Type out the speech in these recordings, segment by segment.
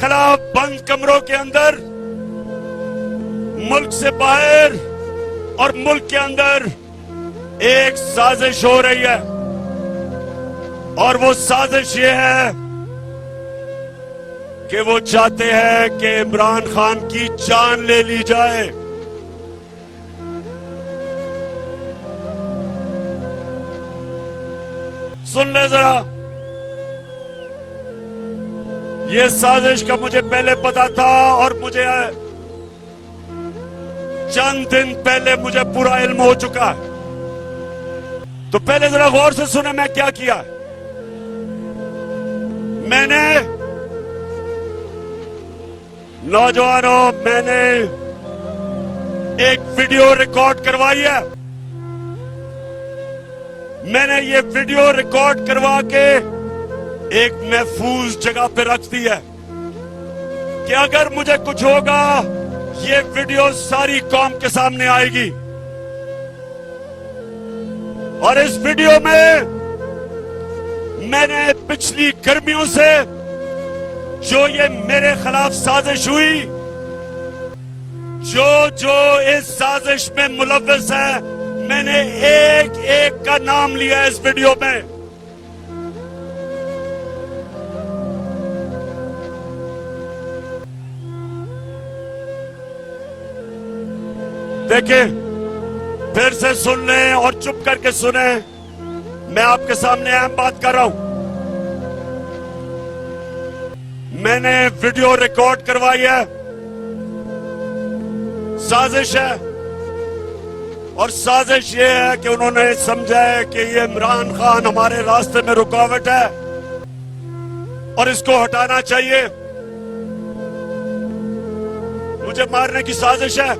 खिलाफ बंद कमरों के अंदर, मुल्क से बाहर और मुल्क के अंदर एक साजिश हो रही है। और वो साजिश ये है कि वो चाहते हैं कि इमरान खान की जान ले ली जाए। सुन ले जरा, ये साजिश का मुझे पहले पता था और मुझे चंद दिन पहले मुझे पूरा इल्म हो चुका है। तो पहले जरा गौर से सुने मैं क्या किया। मैंने नौजवानों, मैंने एक वीडियो रिकॉर्ड करवाई है। मैंने ये वीडियो रिकॉर्ड करवा के एक महफूज जगह पे रख दी है कि अगर मुझे कुछ होगा, ये वीडियो सारी कौम के सामने आएगी। और इस वीडियो में मैंने पिछली गर्मियों से जो ये मेरे खिलाफ साजिश हुई, जो इस साजिश में मुलव्वस है, मैंने एक एक का नाम लिया इस वीडियो में। देखिए, फिर से सुन लें और चुप करके सुने। मैं आपके सामने अहम बात कर रहा हूं। मैंने वीडियो रिकॉर्ड करवाई है। साजिश है, और साजिश ये है कि उन्होंने समझा है कि ये इमरान खान हमारे रास्ते में रुकावट है और इसको हटाना चाहिए। मुझे मारने की साजिश है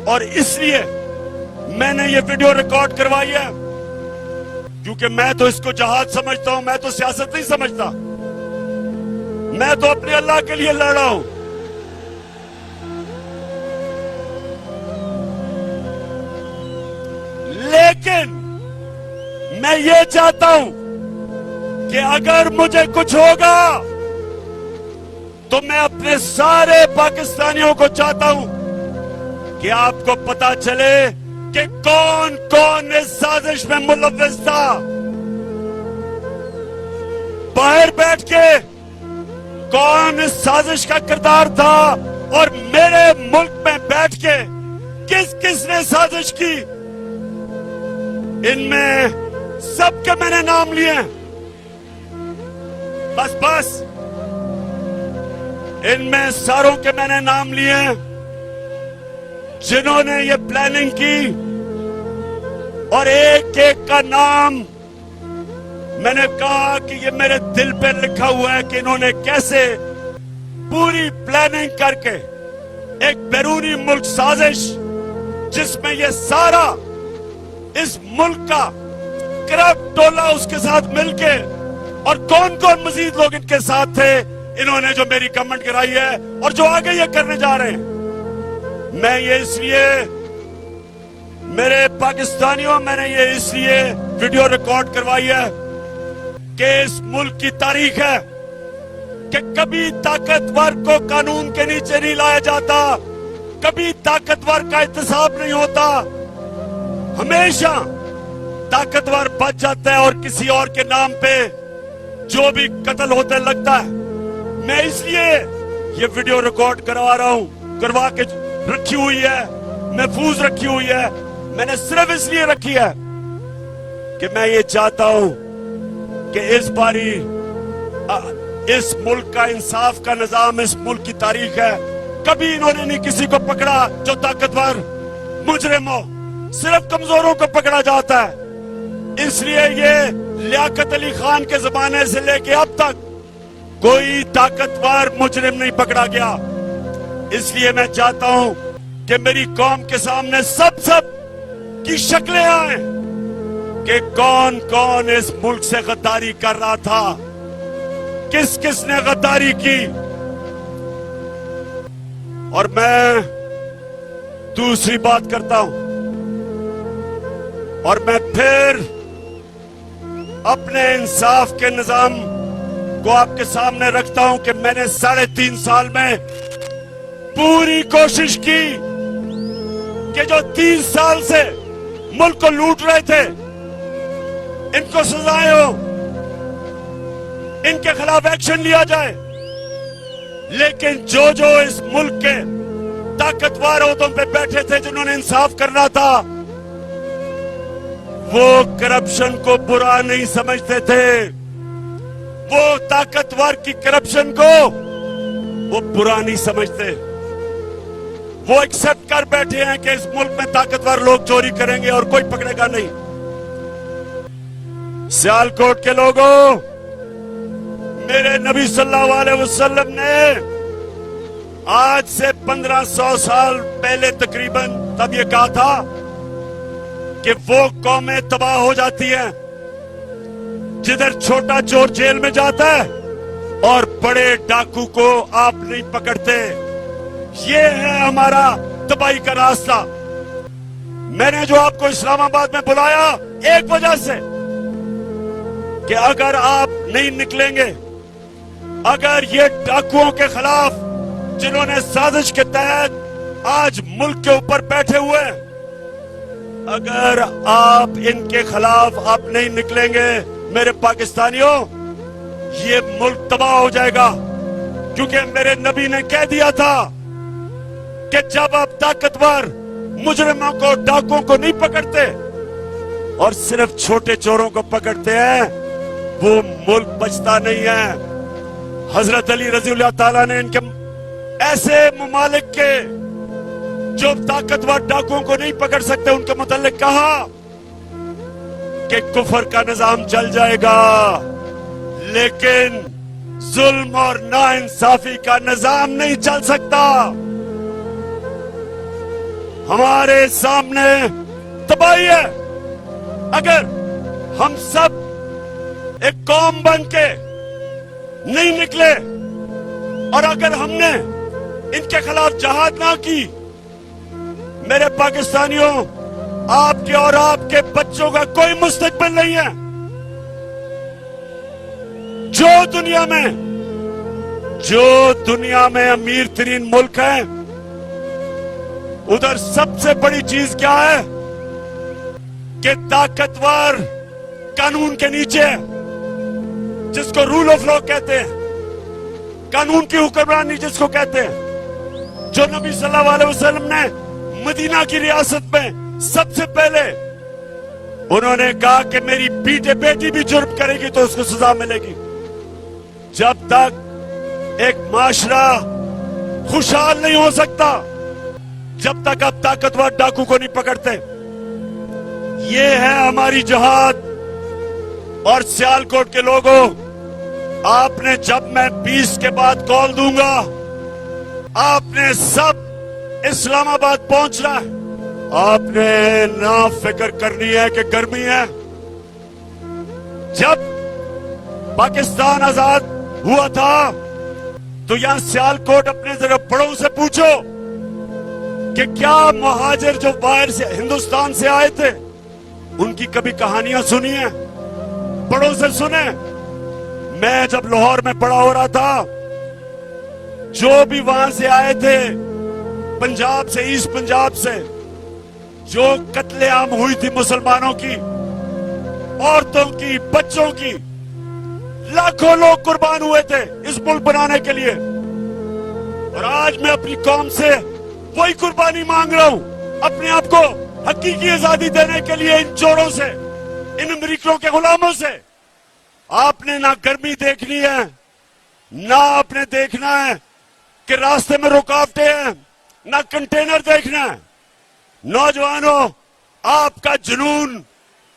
और इसलिए मैंने ये वीडियो रिकॉर्ड करवाई है, क्योंकि मैं तो इसको जहाद समझता हूं, मैं तो सियासत नहीं समझता। मैं तो अपने अल्लाह के लिए लड़ रहा हूं। लेकिन मैं ये चाहता हूं कि अगर मुझे कुछ होगा तो मैं अपने सारे पाकिस्तानियों को चाहता हूं कि आपको पता चले कि कौन कौन इस साजिश में मुलव्वस था। बाहर बैठ के कौन इस साजिश का किरदार था और मेरे मुल्क में बैठ के किस किस ने साजिश की, इनमें सबके मैंने नाम लिए। बस इनमें सारों के मैंने नाम लिए जिन्होंने ये प्लानिंग की, और एक एक का नाम मैंने कहा कि ये मेरे दिल पे लिखा हुआ है कि इन्होंने कैसे पूरी प्लानिंग करके एक बैरूनी मुल्क साजिश, जिसमें ये सारा इस मुल्क का करप्ट टोला उसके साथ मिलके, और कौन कौन मजीद लोग इनके साथ थे, इन्होंने जो मेरी कमेंट कराई है और जो आगे ये करने जा रहे हैं। मैं ये इसलिए, मेरे पाकिस्तानियों, मैंने ये इसलिए वीडियो रिकॉर्ड करवाई है कि इस मुल्क की तारीख है कि कभी ताकतवर को कानून के नीचे नहीं लाया जाता, कभी ताकतवर का एहतसाब नहीं होता, हमेशा ताकतवर बच जाता है और किसी और के नाम पे जो भी कत्ल होते लगता है। मैं इसलिए ये वीडियो रिकॉर्ड करवा रहा हूं, करवा के रखी हुई है, महफूज रखी हुई है। मैंने सिर्फ इसलिए रखी है कि मैं ये चाहता हूं कि इस बारी इस मुल्क का इंसाफ का निजाम, इस मुल्क की तारीख है, कभी इन्होंने नहीं किसी को पकड़ा जो ताकतवर मुजरिम हो, सिर्फ कमजोरों को पकड़ा जाता है। इसलिए ये लियाकत अली खान के जमाने से लेके अब तक कोई ताकतवर मुजरिम नहीं पकड़ा गया। इसलिए मैं चाहता हूं कि मेरी कौम के सामने सब की शक्लें आए कि कौन कौन इस मुल्क से गद्दारी कर रहा था, किस किस ने गद्दारी की। और मैं दूसरी बात करता हूं, और मैं फिर अपने इंसाफ के निजाम को आपके सामने रखता हूं कि मैंने 3.5 साल में पूरी कोशिश की कि जो 30 साल से मुल्क को लूट रहे थे इनको सजाएं हो, इनके खिलाफ एक्शन लिया जाए। लेकिन जो जो इस मुल्क के ताकतवर ओहदों पे बैठे थे जिन्होंने इंसाफ करना था, वो करप्शन को बुरा नहीं समझते थे। वो ताकतवर की करप्शन को वो बुरा नहीं समझते। वो एक्सेप्ट कर बैठे हैं कि इस मुल्क में ताकतवर लोग चोरी करेंगे और कोई पकड़ेगा नहीं। सियालकोट के लोगों, मेरे नबी सल्लल्लाहु अलैहि वसल्लम ने आज से 1500 साल पहले तकरीबन तब ये कहा था कि वो कौमें तबाह हो जाती हैं जिधर छोटा चोर जेल में जाता है और बड़े डाकू को आप नहीं पकड़ते। ये है हमारा तबाही का रास्ता। मैंने जो आपको इस्लामाबाद में बुलाया एक वजह से कि अगर आप नहीं निकलेंगे, अगर ये डाकुओं के खिलाफ जिन्होंने साजिश के तहत आज मुल्क के ऊपर बैठे हुए, अगर आप इनके खिलाफ आप नहीं निकलेंगे मेरे पाकिस्तानियों, ये मुल्क तबाह हो जाएगा। क्योंकि मेरे नबी ने कह दिया था कि जब आप ताकतवर मुजरिमों को, डाकुओं को नहीं पकड़ते और सिर्फ छोटे चोरों को पकड़ते हैं, वो मुल्क बचता नहीं है। हजरत अली रज़ियल्लाहु ताला ने इनके ऐसे ममालिक के जो ताकतवर डाकुओं को नहीं पकड़ सकते उनके मुतालिक कहा कि कुफर का निजाम चल जाएगा, लेकिन जुल्म और नाइंसाफी का निजाम नहीं चल सकता। हमारे सामने तबाही है। अगर हम सब एक कौम बन के नहीं निकले और अगर हमने इनके खिलाफ जहाद ना की, मेरे पाकिस्तानियों, आपके और आपके बच्चों का कोई मुस्तकबिल नहीं है। जो दुनिया में अमीर तरीन मुल्क है, उधर सबसे बड़ी चीज क्या है कि ताकतवर कानून के नीचे, जिसको रूल ऑफ लॉ कहते हैं, कानून की हुक्मरानी जिसको कहते हैं, जो नबी सल्लल्लाहु अलैहि वसल्लम ने मदीना की रियासत में सबसे पहले उन्होंने कहा कि मेरी बेटी भी जुर्म करेगी तो उसको सजा मिलेगी। जब तक एक माशरा खुशहाल नहीं हो सकता, जब तक आप ताकतवर डाकू को नहीं पकड़ते। ये है हमारी जहाद। और सियालकोट के लोगों, आपने, जब मैं 20 के बाद कॉल दूंगा, आपने सब इस्लामाबाद पहुंचना है। आपने ना फिक्र करनी है कि गर्मी है। जब पाकिस्तान आजाद हुआ था तो यहां सियालकोट अपने जरा बड़ों से पूछो कि क्या मुहाजिर जो बाहर से हिंदुस्तान से आए थे उनकी कभी कहानियां सुनी है? बड़ों से सुने। मैं जब लाहौर में बड़ा हो रहा था, जो भी वहां से आए थे, पंजाब से, ईस्ट पंजाब से, जो कत्लेआम हुई थी मुसलमानों की, औरतों की, बच्चों की, लाखों लोग कुर्बान हुए थे इस मुल्क बनाने के लिए। और आज मैं अपनी कौम से वही कुर्बानी मांग रहा हूं, अपने आप को हकीकी आजादी देने के लिए इन चोरों से, इन अमेरिकियों के गुलामों से। आपने ना गर्मी देखनी है, ना आपने देखना है कि रास्ते में रुकावटें हैं, ना कंटेनर देखना है। नौजवानों, आपका जुनून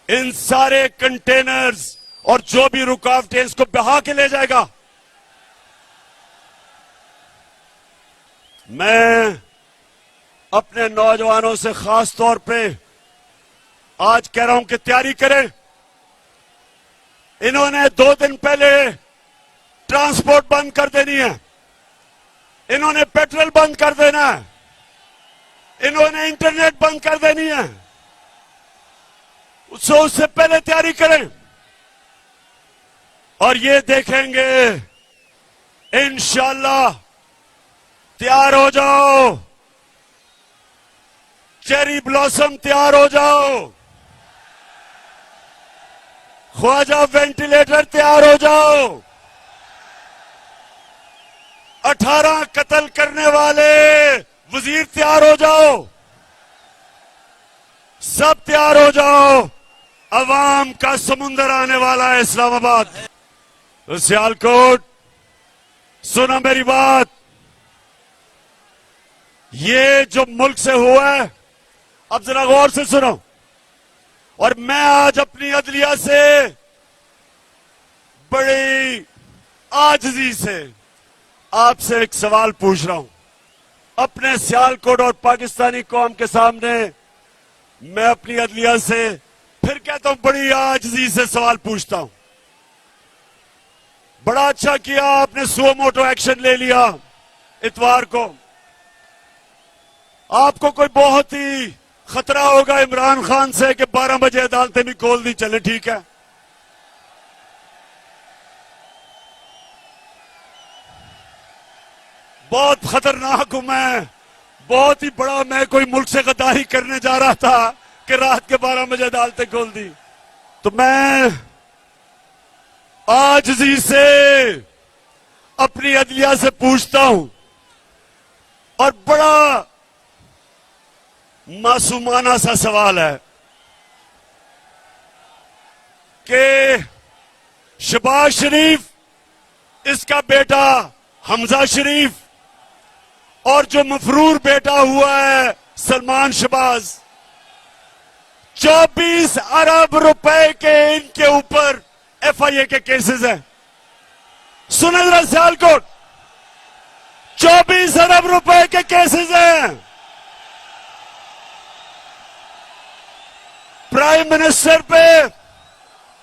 इन सारे कंटेनर्स और जो भी रुकावटें, इसको बहा के ले जाएगा। मैं अपने नौजवानों से खास तौर पे आज कह रहा हूं कि तैयारी करें। इन्होंने 2 दिन पहले ट्रांसपोर्ट बंद कर देनी है, इन्होंने पेट्रोल बंद कर देना है, इन्होंने इंटरनेट बंद कर देनी है। उससे पहले तैयारी करें। और ये देखेंगे इंशाअल्लाह। तैयार हो जाओ, चेरी ब्लॉसम तैयार हो जाओ, ख्वाजा वेंटिलेटर तैयार हो जाओ, 18 कत्ल करने वाले वजीर तैयार हो जाओ, सब तैयार हो जाओ। अवाम का समुंदर आने वाला है इस्लामाबाद। तो सियालकोट, सुनो मेरी बात, ये जो मुल्क से हुआ है, अब जरा गौर से सुनो। और मैं आज अपनी अदलिया से बड़ी आजिज़ी से आपसे एक सवाल पूछ रहा हूं। अपने सियालकोट और पाकिस्तानी कौम के सामने मैं अपनी अदलिया से फिर कहता हूं, बड़ी आजिज़ी से सवाल पूछता हूं। बड़ा अच्छा किया आपने सुओ मोटो एक्शन ले लिया इतवार को। आपको कोई बहुत ही खतरा होगा इमरान खान से कि 12 बजे अदालतें भी खोल दी, चले ठीक है। बहुत खतरनाक हूं मैं, बहुत ही बड़ा, मैं कोई मुल्क से गद्दारी करने जा रहा था कि रात के 12 बजे अदालतें खोल दी। तो मैं आजिज़ी से अपनी अदलिया से पूछता हूं, और बड़ा मासूमाना सा सवाल है कि शहबाज शरीफ, इसका बेटा हमजा शरीफ, और जो मफरूर बेटा हुआ है सलमान शहबाज, 24 अरब रुपए के इनके ऊपर FIA के केसेस हैं। सुने जरा सियालकोट, 24 अरब रुपए के केसेस हैं। प्राइम मिनिस्टर पे,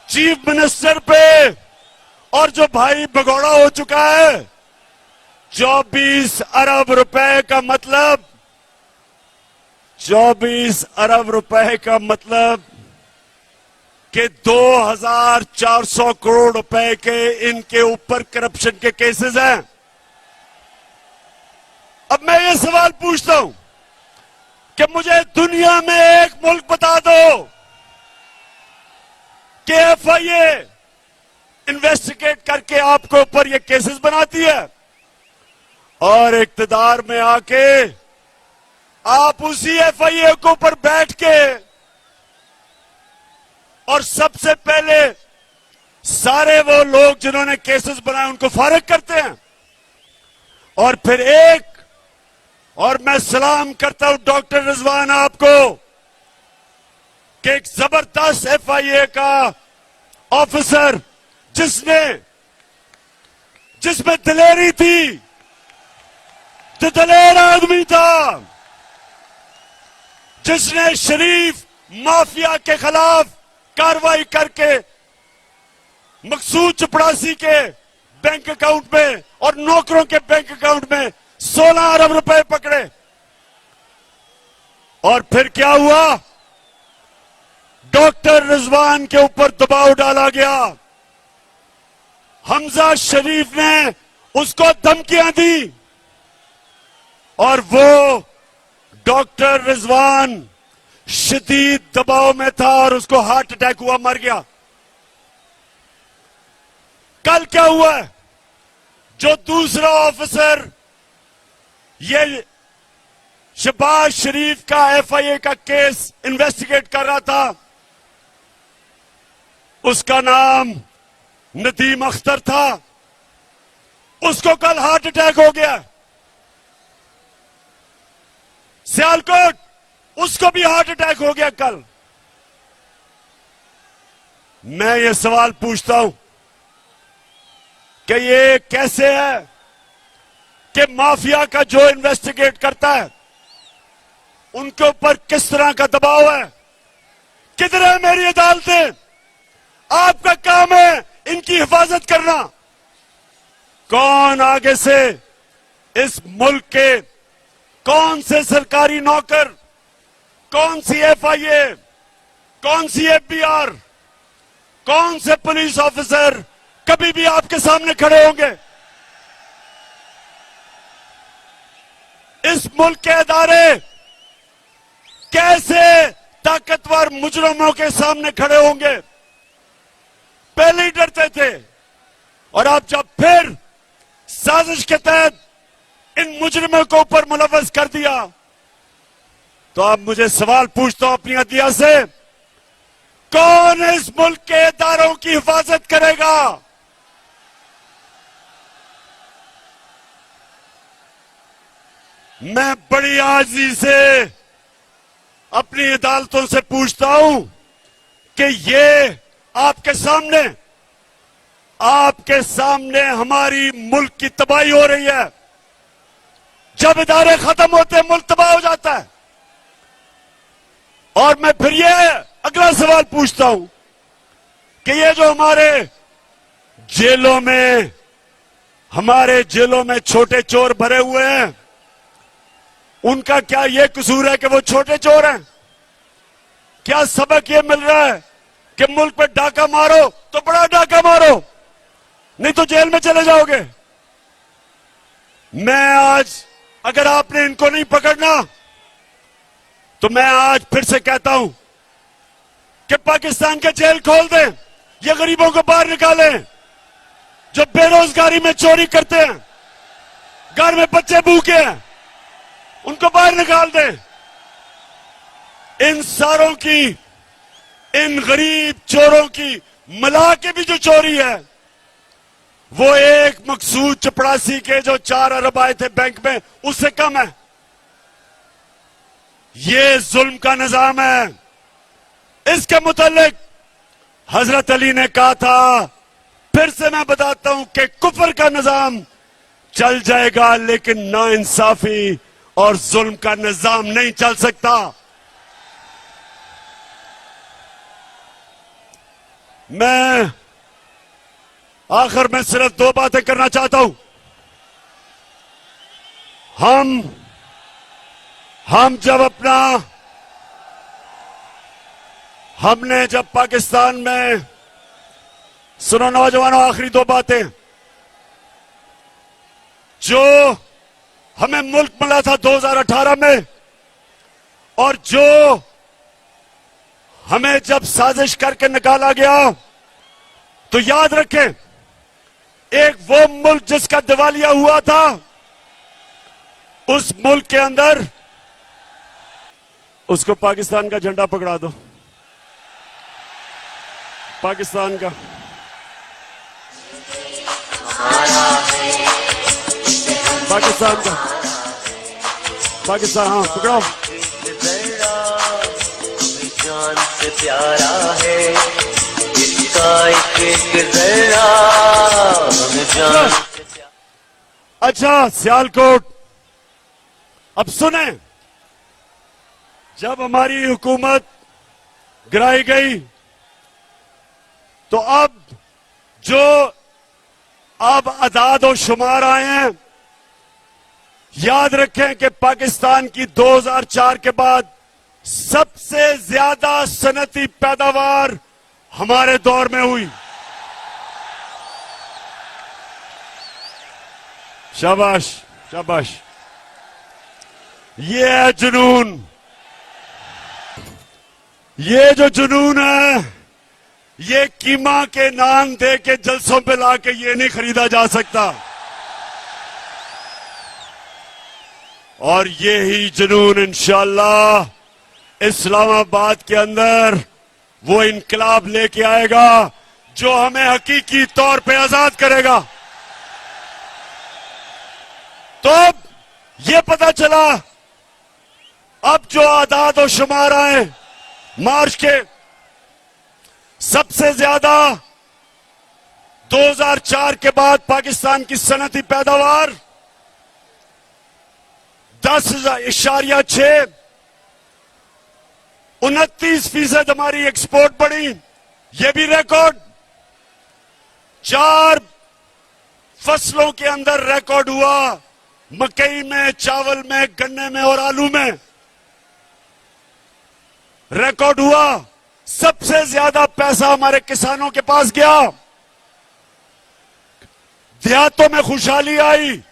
चीफ मिनिस्टर पे, और जो भाई भगौड़ा हो चुका है, 24 अरब रुपए का मतलब, 24 अरब रुपए का मतलब कि 2400 करोड़ रुपए के इनके ऊपर करप्शन के केसेस हैं। अब मैं ये सवाल पूछता हूं कि मुझे दुनिया में एक मुल्क बता दो कि FIA इन्वेस्टिगेट करके आपके ऊपर ये केसेस बनाती है, और इक्तदार में आके आप उसी FIA के ऊपर बैठ के और सबसे पहले सारे वो लोग जिन्होंने केसेस बनाए उनको फारिग करते हैं। और फिर और मैं सलाम करता हूं डॉक्टर रिजवान आपको कि एक जबरदस्त FIA का ऑफिसर जिसमें दिलेरी थी, जो दलेर आदमी था, जिसने शरीफ माफिया के खिलाफ कार्रवाई करके मकसूद चपड़ासी के बैंक अकाउंट में और नौकरों के बैंक अकाउंट में 16 अरब रुपए पकड़े। और फिर क्या हुआ, डॉक्टर रिजवान के ऊपर दबाव डाला गया, हमजा शरीफ ने उसको धमकियां दी, और वो डॉक्टर रिजवान शदीद दबाव में था और उसको हार्ट अटैक हुआ, मर गया। कल क्या हुआ है, जो दूसरा ऑफिसर ये शहबाज शरीफ का FIA का केस इन्वेस्टिगेट कर रहा था, उसका नाम नदीम अख्तर था, उसको कल हार्ट अटैक हो गया। सियालकोट, उसको भी हार्ट अटैक हो गया कल। मैं ये सवाल पूछता हूं कि ये कैसे है कि माफिया का जो इन्वेस्टिगेट करता है उनके ऊपर किस तरह का दबाव है? किधर है मेरी अदालतें? आपका काम है इनकी हिफाजत करना। कौन आगे से इस मुल्क के कौन से सरकारी नौकर, कौन सी FIA, कौन सी FBR, कौन से पुलिस ऑफिसर, कभी भी आपके सामने खड़े होंगे। इस मुल्क के इदारे कैसे ताकतवर मुजरिमों के सामने खड़े होंगे, पहले ही डरते थे। और आप जब फिर साजिश के तहत इन मुजरिमों को ऊपर मुलव्वस कर दिया, तो आप मुझे सवाल पूछता हूं अपनी अदलिया से, कौन इस मुल्क के इदारों की हिफाजत करेगा? मैं बड़ी आजी से अपनी अदालतों से पूछता हूं कि ये आपके सामने हमारी मुल्क की तबाही हो रही है। जब इदारे खत्म होते हैं, मुल्क तबाह हो जाता है। और मैं फिर ये अगला सवाल पूछता हूं कि ये जो हमारे जेलों में छोटे चोर भरे हुए हैं, उनका क्या ये कसूर है कि वो छोटे चोर हैं? क्या सबक ये मिल रहा है कि मुल्क पे डाका मारो तो बड़ा डाका मारो, नहीं तो जेल में चले जाओगे? मैं आज, अगर आपने इनको नहीं पकड़ना, तो मैं आज फिर से कहता हूं कि पाकिस्तान के जेल खोल दें, ये गरीबों को बाहर निकालें, जो बेरोजगारी में चोरी करते हैं, घर में बच्चे भूखे हैं, उनको बाहर निकाल दें। इन सारों की, इन गरीब चोरों की मिला के भी जो चोरी है, वो एक मकसूद चपड़ासी के जो 4 अरब आए थे बैंक में, उससे कम है। ये जुल्म का निजाम है। इसके मुतालिक हजरत अली ने कहा था, फिर से मैं बताता हूं कि कुफर का निजाम चल जाएगा, लेकिन नाइंसाफी और जुल्म का निजाम नहीं चल सकता। मैं आखिर में सिर्फ 2 बातें करना चाहता हूं। हमने जब पाकिस्तान में, सुनो नौजवानों, आखिरी 2 बातें, जो हमें मुल्क मिला था 2018 में, और जो हमें जब साजिश करके निकाला गया, तो याद रखें, एक वो मुल्क जिसका दिवालिया हुआ था, उस मुल्क के अंदर उसको पाकिस्तान का झंडा पकड़ा दो, पाकिस्तान का। पाकिस्तान, हाँ पकड़ाओ। जान से प्यारा है इसका एक जरा, जान से प्यारा। अच्छा सियालकोट, अब सुने, जब हमारी हुकूमत गिराई गई, तो अब अदाद और शुमार आए हैं। याद रखें कि पाकिस्तान की 2004 के बाद सबसे ज्यादा सनती पैदावार हमारे दौर में हुई। शाबाश शाबाश। ये है जुनून, ये जो जुनून है, ये कीमा के नान दे के जलसों पे लाके ये नहीं खरीदा जा सकता। और ये ही जुनून इंशाअल्लाह इस्लामाबाद के अंदर वो इनकलाब लेके आएगा जो हमें हकीकी तौर पे आजाद करेगा। तो अब ये पता चला, अब जो आदाद और शुमार आए मार्च के, सबसे ज्यादा 2004 के बाद पाकिस्तान की सनती पैदावार 10.6, 29% हमारी एक्सपोर्ट बढ़ी, ये भी रिकॉर्ड। 4 फसलों के अंदर रिकॉर्ड हुआ, मकई में, चावल में, गन्ने में और आलू में रिकॉर्ड हुआ। सबसे ज्यादा पैसा हमारे किसानों के पास गया। देहातों में खुशहाली आई,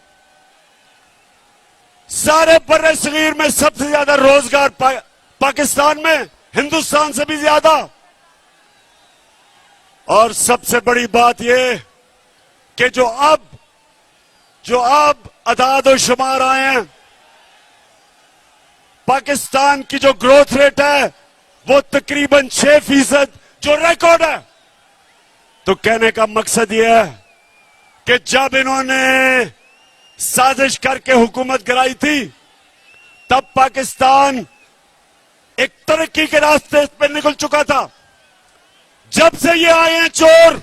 सारे बर्रे सगीर में सबसे ज्यादा रोजगार पाकिस्तान में हिंदुस्तान से भी ज्यादा। और सबसे बड़ी बात यह कि जो अब अदाद और शुमार आए हैं, पाकिस्तान की जो ग्रोथ रेट है वो तकरीबन 6% जो रिकॉर्ड है। तो कहने का मकसद यह है कि जब इन्होंने साजिश करके हुकूमत गिराई थी तब पाकिस्तान एक तरक्की के रास्ते पर निकल चुका था। जब से ये आए हैं चोर,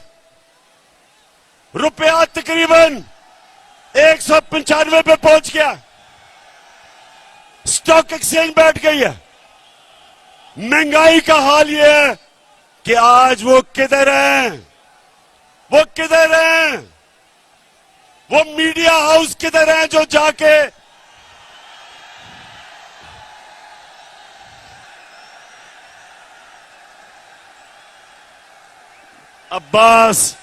रुपया तकरीबन 195 पे पहुंच गया, स्टॉक एक्सचेंज बैठ गई है। महंगाई का हाल यह है कि आज वो किधर हैं, वो किधर हैं, वो मीडिया हाउस किधर हैं जो जाके अब्बास,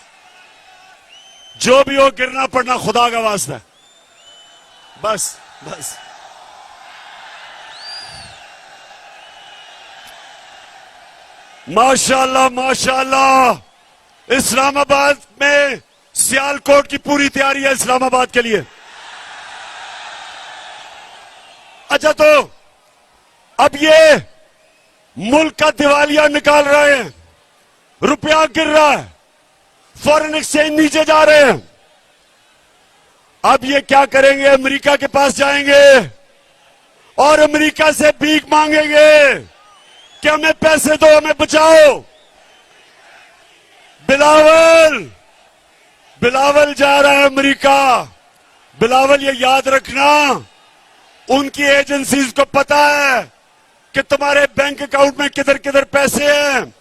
जो भी हो गिरना पड़ना खुदा का वास्ता है। बस बस माशाअल्लाह माशाअल्लाह। इस्लामाबाद में सियालकोट की पूरी तैयारी है इस्लामाबाद के लिए। अच्छा, तो अब ये मुल्क का दिवालिया निकाल रहे हैं, रुपया गिर रहा है, फॉरेन एक्सचेंज नीचे जा रहे हैं। अब ये क्या करेंगे? अमेरिका के पास जाएंगे और अमेरिका से भीख मांगेंगे कि हमें पैसे दो, हमें बचाओ। बिलावल जा रहा है अमेरिका। बिलावल, ये याद रखना, उनकी एजेंसीज को पता है कि तुम्हारे बैंक अकाउंट में किधर किधर पैसे हैं,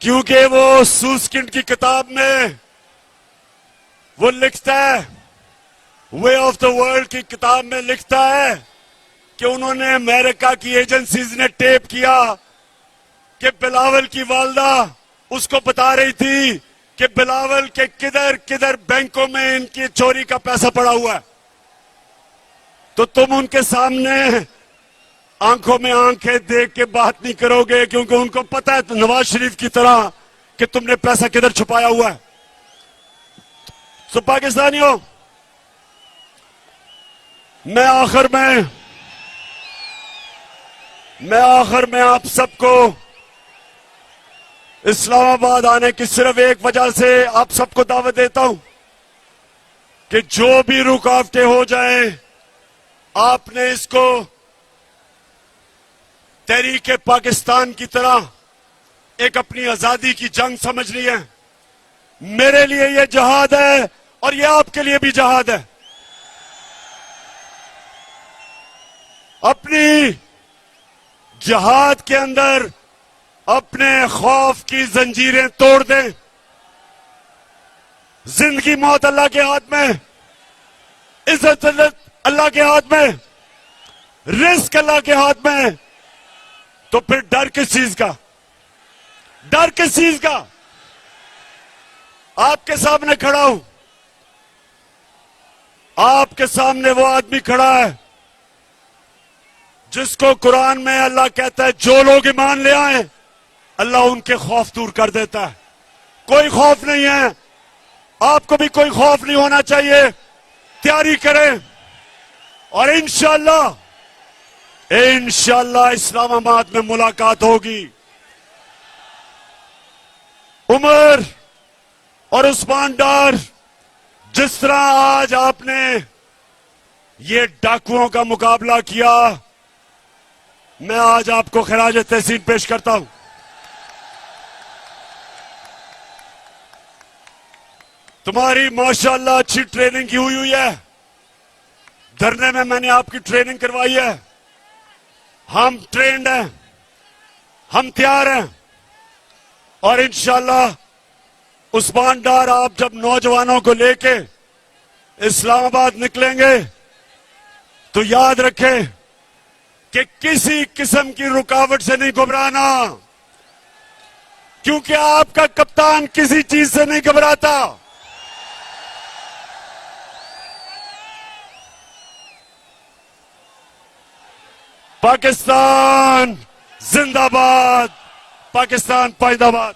क्योंकि वो सूसकिंड की किताब में वो लिखता है, वे ऑफ द वर्ल्ड की किताब में लिखता है कि उन्होंने अमेरिका की एजेंसीज ने टेप किया कि बिलावल की वालदा उसको बता रही थी कि बिलावल के किधर किधर बैंकों में इनकी चोरी का पैसा पड़ा हुआ है। तो तुम उनके सामने आंखों में आंखें देख के बात नहीं करोगे, क्योंकि उनको पता है तो नवाज शरीफ की तरह कि तुमने पैसा किधर छुपाया हुआ है। तो पाकिस्तानियों, मैं आखिर में आप सबको इस्लामाबाद आने की सिर्फ एक वजह से आप सबको दावत देता हूं कि जो भी रुकावटें हो जाएं, आपने इसको तहरीके पाकिस्तान की तरह एक अपनी आजादी की जंग समझनी है। मेरे लिए यह जहाद है और यह आपके लिए भी जहाद है। अपनी जहाद के अंदर अपने खौफ की जंजीरें तोड़ दें। जिंदगी मौत अल्लाह के हाथ में, इज्जत अल्लाह के हाथ में, रिस्क अल्लाह के हाथ में। तो फिर डर किस चीज का? डर किस चीज का? आपके सामने खड़ा हूं, आपके सामने वो आदमी खड़ा है जिसको कुरान में अल्लाह कहता है जो लोग ईमान ले आए अल्लाह उनके खौफ दूर कर देता है। कोई खौफ नहीं है, आपको भी कोई खौफ नहीं होना चाहिए। तैयारी करें और इंशाअल्लाह इस्लामाबाद में मुलाकात होगी। उमर और उस्मान डार, जिस तरह आज आपने ये डाकुओं का मुकाबला किया, मैं आज आपको खराज तहसीन पेश करता हूं। तुम्हारी माशाअल्लाह अच्छी ट्रेनिंग की हुई है। धरने में मैंने आपकी ट्रेनिंग करवाई है। हम ट्रेंड हैं, हम तैयार हैं और इंशाअल्लाह उस्मान डार, आप जब नौजवानों को लेके इस्लामाबाद निकलेंगे तो याद रखें कि किसी किस्म की रुकावट से नहीं घबराना, क्योंकि आपका कप्तान किसी चीज से नहीं घबराता। पाकिस्तान जिंदाबाद, पाकिस्तान पाइंदाबाद।